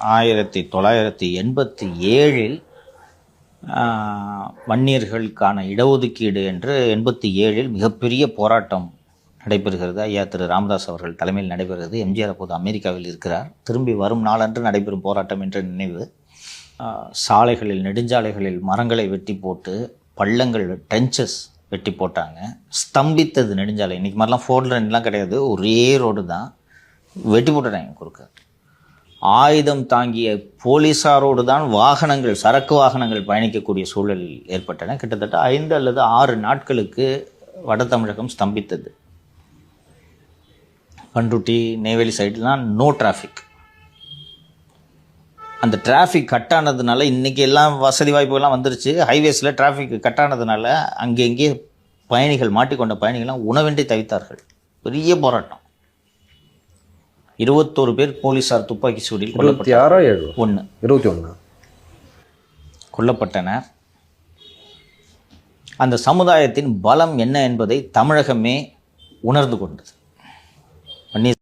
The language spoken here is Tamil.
1987 வன்னியர்களுக்கான இடஒதுக்கீடு என்று 87 மிகப்பெரிய போராட்டம் நடைபெறுகிறது. ஐயா திரு ராமதாஸ் அவர்கள் தலைமையில் நடைபெறுகிறது. எம்ஜிஆர் அப்போது அமெரிக்காவில் இருக்கிறார். திரும்பி வரும் நாளன்று நடைபெறும் போராட்டம் என்ற நினைவு. சாலைகளில் நெடுஞ்சாலைகளில் மரங்களை வெட்டி போட்டு பள்ளங்கள் ட்ரென்ச்சஸ் வெட்டி போட்டாங்க. ஸ்தம்பித்தது நெடுஞ்சாலை. இன்றைக்கி மாதிரிலாம் 4 லைன்லாம் கிடையாது, ஒரே ரோடு தான். வெட்டி போட்டுட்டாங்க குறுக்க. ஆயுதம் தாங்கிய போலீஸாரோடு தான் வாகனங்கள், சரக்கு வாகனங்கள் பயணிக்கக்கூடிய சூழல் ஏற்பட்டன. கிட்டத்தட்ட 5 அல்லது 6 நாட்களுக்கு வட தமிழகம் ஸ்தம்பித்தது. பண்ருட்டி, நெய்வேலி சைட்லாம் நோ டிராஃபிக். அந்த டிராஃபிக் கட் ஆனதுனால இன்றைக்கி எல்லாம் வசதி வாய்ப்புகள்லாம் வந்துருச்சு. ஹைவேஸில் டிராஃபிக் கட் ஆனதுனால அங்கங்கே பயணிகள், மாட்டிக்கொண்ட பயணிகள்லாம் உணவின்றி தவித்தார்கள். பெரிய போராட்டம். 21 பேர் போலீஸார் துப்பாக்கி சூடில் கொல்லப்பட்டனர். அந்த சமுதாயத்தின் பலம் என்ன என்பதை தமிழகமே உணர்ந்து கொண்டது.